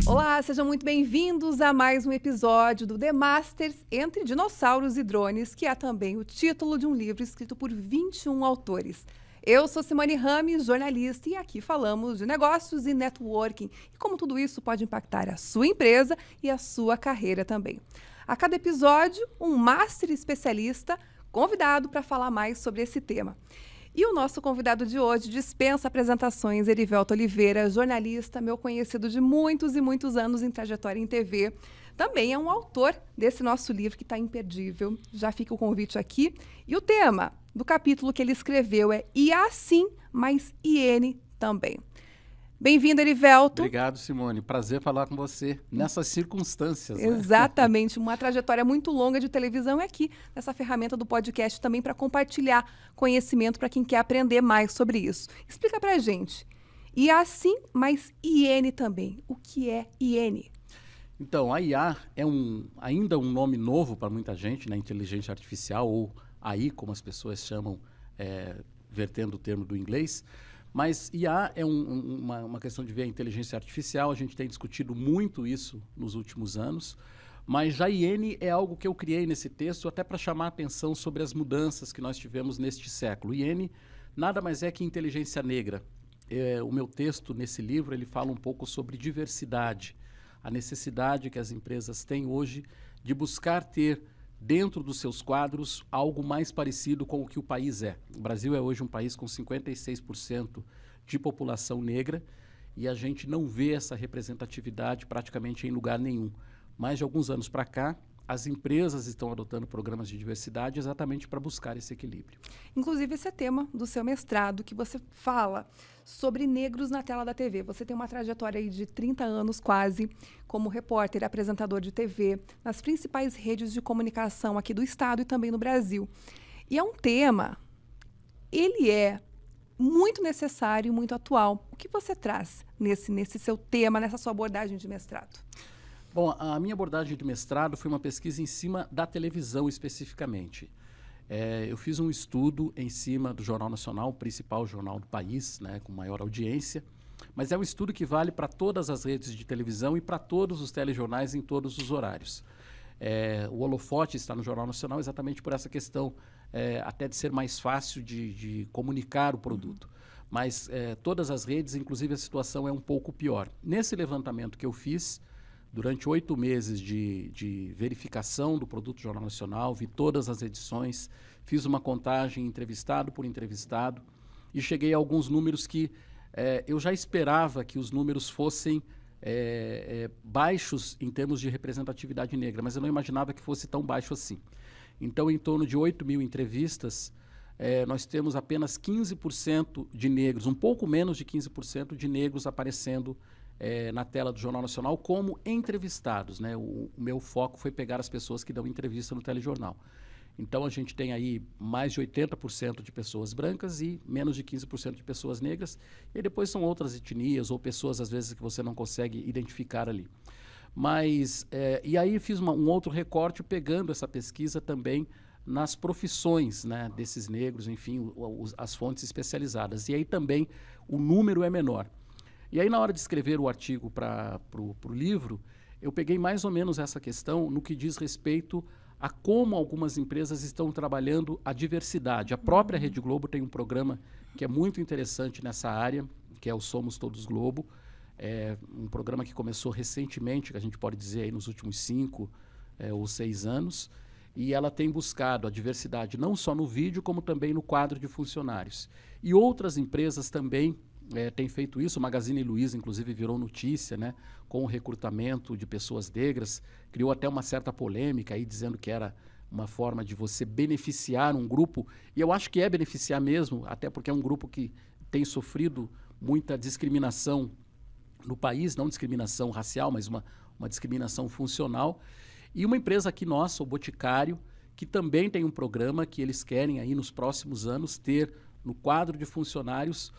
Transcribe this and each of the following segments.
Olá, sejam muito bem-vindos a mais um episódio do The Masters Entre Dinossauros e Drones, que é também o título de um livro escrito por 21 autores. Eu sou Simone Rames, jornalista, e aqui falamos de negócios e networking e como tudo isso pode impactar a sua empresa e a sua carreira também. A cada episódio, um master especialista convidado para falar mais sobre esse tema. E o nosso convidado de hoje dispensa apresentações, Erivelto Oliveira, jornalista, meu conhecido de muitos e muitos anos em trajetória em TV. Também é um autor desse nosso livro que está imperdível. Já fica o convite aqui. E o tema do capítulo que ele escreveu é IA sim, mas IN também. Bem-vindo, Erivelto. Obrigado, Simone. Prazer falar com você nessas circunstâncias. Exatamente. Uma trajetória muito longa de televisão é aqui, nessa ferramenta do podcast também para compartilhar conhecimento para quem quer aprender mais sobre isso. Explica para a gente. IA sim, mas IN também. O que é IN? Então, a IA é ainda um nome novo para muita gente, né? Inteligência artificial, ou AI, como as pessoas chamam, vertendo o termo do inglês. Mas IA é uma questão de ver a inteligência artificial, a gente tem discutido muito isso nos últimos anos, mas já IN é algo que eu criei nesse texto até para chamar a atenção sobre as mudanças que nós tivemos neste século. IN nada mais é que inteligência negra. O meu texto nesse livro ele fala um pouco sobre diversidade, a necessidade que as empresas têm hoje de buscar ter dentro dos seus quadros, algo mais parecido com o que o país é. O Brasil é hoje um país com 56% de população negra e a gente não vê essa representatividade praticamente em lugar nenhum. Mas de alguns anos para cá, as empresas estão adotando programas de diversidade exatamente para buscar esse equilíbrio. Inclusive, esse é tema do seu mestrado, que você fala sobre negros na tela da TV. Você tem uma trajetória aí de 30 anos quase como repórter, apresentador de TV, nas principais redes de comunicação aqui do estado e também no Brasil. E é um tema, ele é muito necessário e muito atual. O que você traz nesse seu tema, nessa sua abordagem de mestrado? Bom, a minha abordagem de mestrado foi uma pesquisa em cima da televisão especificamente. Eu fiz um estudo em cima do Jornal Nacional, o principal jornal do país, né, com maior audiência, mas é um estudo que vale para todas as redes de televisão e para todos os telejornais em todos os horários. O holofote está no Jornal Nacional exatamente por essa questão, até de ser mais fácil de comunicar o produto. Mas todas as redes, inclusive a situação é um pouco pior. Nesse levantamento que eu fiz, durante 8 meses de verificação do produto Jornal Nacional, vi todas as edições, fiz uma contagem entrevistado por entrevistado e cheguei a alguns números que eu já esperava que os números fossem baixos em termos de representatividade negra, mas eu não imaginava que fosse tão baixo assim. Então, em torno de 8.000 entrevistas, nós temos apenas 15% de negros, um pouco menos de 15% de negros aparecendo na tela do Jornal Nacional como entrevistados, né? O meu foco foi pegar as pessoas que dão entrevista no telejornal. Então, a gente tem aí mais de 80% de pessoas brancas e menos de 15% de pessoas negras. E depois são outras etnias ou pessoas, às vezes, que você não consegue identificar ali. Mas, e aí fiz um outro recorte pegando essa pesquisa também nas profissões, né, desses negros, enfim, as fontes especializadas. E aí também o número é menor. E aí, na hora de escrever o artigo para o livro, eu peguei mais ou menos essa questão no que diz respeito a como algumas empresas estão trabalhando a diversidade. A própria Rede Globo tem um programa que é muito interessante nessa área, que é o Somos Todos Globo. É um programa que começou recentemente, que a gente pode dizer aí nos últimos 5 ou 6 anos, e ela tem buscado a diversidade não só no vídeo, como também no quadro de funcionários. E outras empresas também tem feito isso. O Magazine Luiza, inclusive, virou notícia, né, com o recrutamento de pessoas negras, criou até uma certa polêmica aí, dizendo que era uma forma de você beneficiar um grupo, e eu acho que é beneficiar mesmo, até porque é um grupo que tem sofrido muita discriminação no país, não discriminação racial, mas uma discriminação funcional. E uma empresa aqui nossa, o Boticário, que também tem um programa que eles querem aí nos próximos anos ter no quadro de funcionários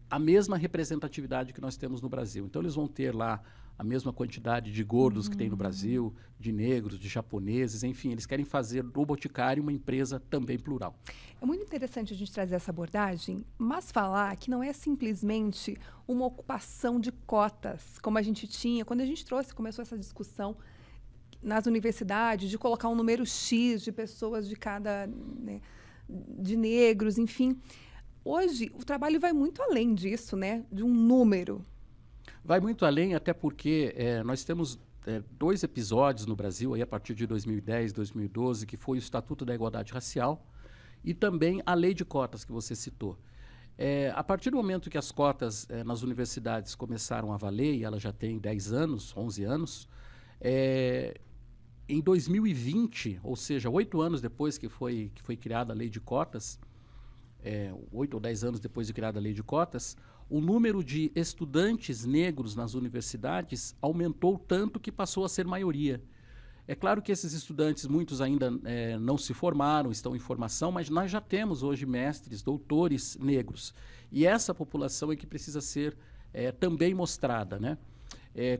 a mesma representatividade que nós temos no Brasil. Então, eles vão ter lá a mesma quantidade de gordos que tem no Brasil, de negros, de japoneses, enfim, eles querem fazer do Boticário uma empresa também plural. É muito interessante a gente trazer essa abordagem, mas falar que não é simplesmente uma ocupação de cotas, como a gente tinha quando a gente começou essa discussão nas universidades, de colocar um número X de pessoas de cada, né, de negros, enfim. Hoje, o trabalho vai muito além disso, né, de um número. Vai muito além, até porque nós temos 2 episódios no Brasil, aí, a partir de 2010, 2012, que foi o Estatuto da Igualdade Racial e também a Lei de Cotas, que você citou. A partir do momento que as cotas nas universidades começaram a valer, e ela já tem 10 anos, 11 anos, em 2020, ou seja, 8 anos depois que foi criada a Lei de Cotas, 8 ou 10 anos depois de criada a Lei de Cotas, o número de estudantes negros nas universidades aumentou tanto que passou a ser maioria. É claro que esses estudantes, muitos ainda não se formaram, estão em formação, mas nós já temos hoje mestres, doutores negros. E essa população é que precisa ser também mostrada, né?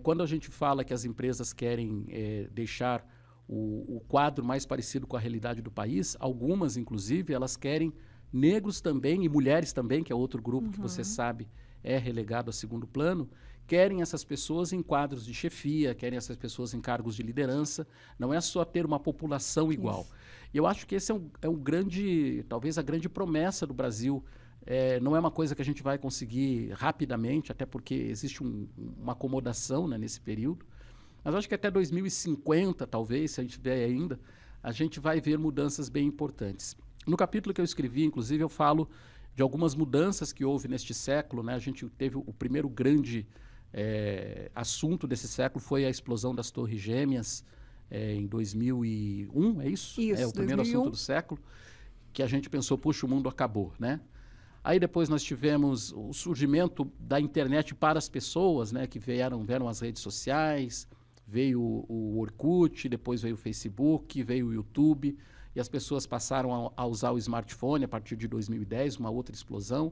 Quando a gente fala que as empresas querem deixar o quadro mais parecido com a realidade do país, algumas, inclusive, elas querem negros também e mulheres também, que é outro grupo que você sabe é relegado a segundo plano, querem essas pessoas em quadros de chefia, querem essas pessoas em cargos de liderança. Não é só ter uma população igual. E eu acho que esse é um grande, talvez a grande promessa do Brasil. Não é uma coisa que a gente vai conseguir rapidamente, até porque existe uma acomodação, né, nesse período. Mas acho que até 2050, talvez, se a gente tiver ainda, a gente vai ver mudanças bem importantes. No capítulo que eu escrevi, inclusive, eu falo de algumas mudanças que houve neste século, né? A gente teve o primeiro grande assunto desse século foi a explosão das Torres Gêmeas em 2001, é isso? Isso, é o primeiro 2001. assunto do século, que a gente pensou, puxa, o mundo acabou, né? Aí depois nós tivemos o surgimento da internet para as pessoas, né? Que vieram as redes sociais, veio o Orkut, depois veio o Facebook, veio o YouTube, e as pessoas passaram a usar o smartphone a partir de 2010, uma outra explosão.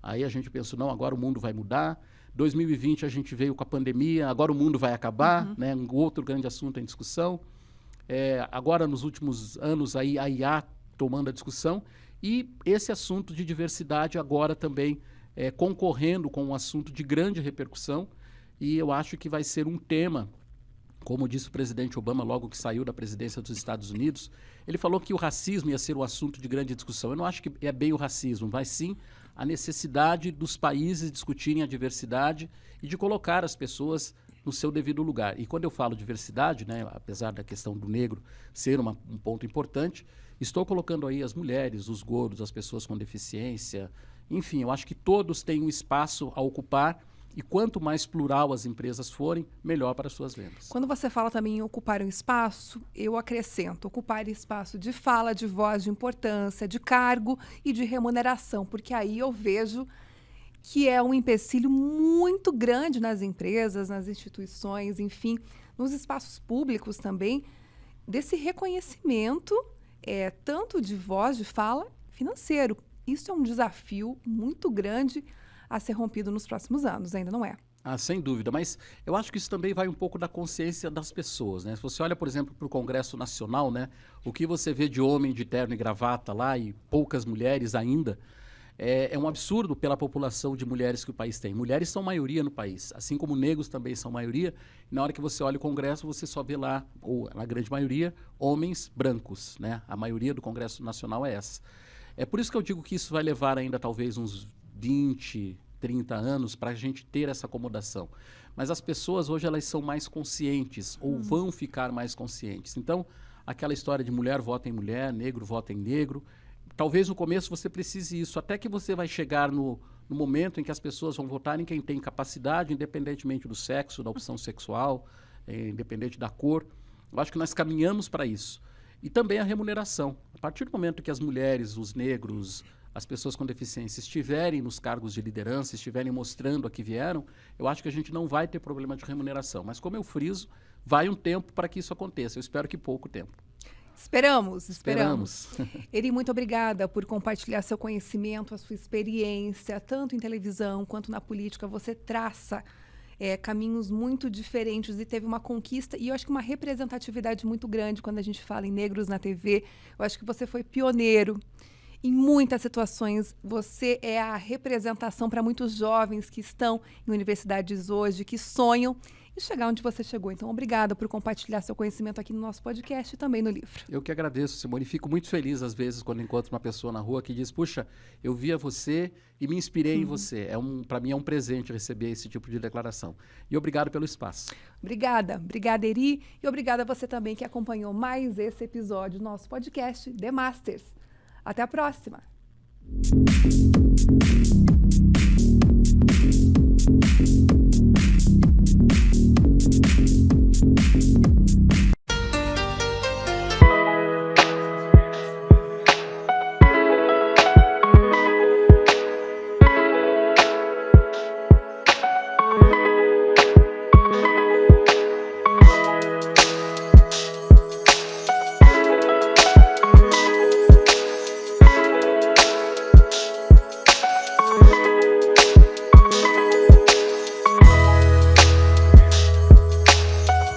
Aí a gente pensou, não, agora o mundo vai mudar. 2020 a gente veio com a pandemia, agora o mundo vai acabar, né? Um outro grande assunto em discussão. Agora, nos últimos anos, aí, a IA tomando a discussão. E esse assunto de diversidade agora também concorrendo com um assunto de grande repercussão. E eu acho que vai ser um tema, como disse o presidente Obama logo que saiu da presidência dos Estados Unidos, ele falou que o racismo ia ser um assunto de grande discussão. Eu não acho que é bem o racismo, mas sim a necessidade dos países discutirem a diversidade e de colocar as pessoas no seu devido lugar. E quando eu falo diversidade, né, apesar da questão do negro ser um ponto importante, estou colocando aí as mulheres, os gordos, as pessoas com deficiência, enfim, eu acho que todos têm um espaço a ocupar. E quanto mais plural as empresas forem, melhor para as suas vendas. Quando você fala também em ocupar um espaço, eu acrescento ocupar espaço de fala, de voz, de importância, de cargo e de remuneração, porque aí eu vejo que é um empecilho muito grande nas empresas, nas instituições, enfim, nos espaços públicos também, desse reconhecimento, tanto de voz, de fala, financeiro. Isso é um desafio muito grande a ser rompido nos próximos anos, ainda não é? Sem dúvida, mas eu acho que isso também vai um pouco da consciência das pessoas, né? Se você olha, por exemplo, para o Congresso Nacional, né? O que você vê de homem de terno e gravata lá e poucas mulheres ainda, é um absurdo pela população de mulheres que o país tem. Mulheres são maioria no país, assim como negros também são maioria. E na hora que você olha o Congresso, você só vê lá, ou na grande maioria, homens brancos, né? A maioria do Congresso Nacional é essa. É por isso que eu digo que isso vai levar ainda talvez uns 20, 30 anos para a gente ter essa acomodação. Mas as pessoas hoje elas são mais conscientes ou vão ficar mais conscientes. Então, aquela história de mulher vota em mulher, negro vota em negro, talvez no começo você precise isso, até que você vai chegar no momento em que as pessoas vão votar em quem tem capacidade, independentemente do sexo, da opção sexual, independente da cor. Eu acho que nós caminhamos para isso. E também a remuneração. A partir do momento que as mulheres, os negros, as pessoas com deficiência estiverem nos cargos de liderança, estiverem mostrando a que vieram, eu acho que a gente não vai ter problema de remuneração. Mas como eu friso, vai um tempo para que isso aconteça. Eu espero que pouco tempo. Esperamos. Eri, muito obrigada por compartilhar seu conhecimento, a sua experiência, tanto em televisão quanto na política. Você traça caminhos muito diferentes e teve uma conquista e eu acho que uma representatividade muito grande quando a gente fala em negros na TV. Eu acho que você foi pioneiro. Em muitas situações, você é a representação para muitos jovens que estão em universidades hoje, que sonham e chegar onde você chegou. Então, obrigada por compartilhar seu conhecimento aqui no nosso podcast e também no livro. Eu que agradeço, Simone. Fico muito feliz, às vezes, quando encontro uma pessoa na rua que diz, puxa, eu via você e me inspirei em você. Para mim é um presente receber esse tipo de declaração. E obrigado pelo espaço. Obrigada. Obrigada, Eri. E obrigada a você também que acompanhou mais esse episódio do nosso podcast, The Masters. Até a próxima!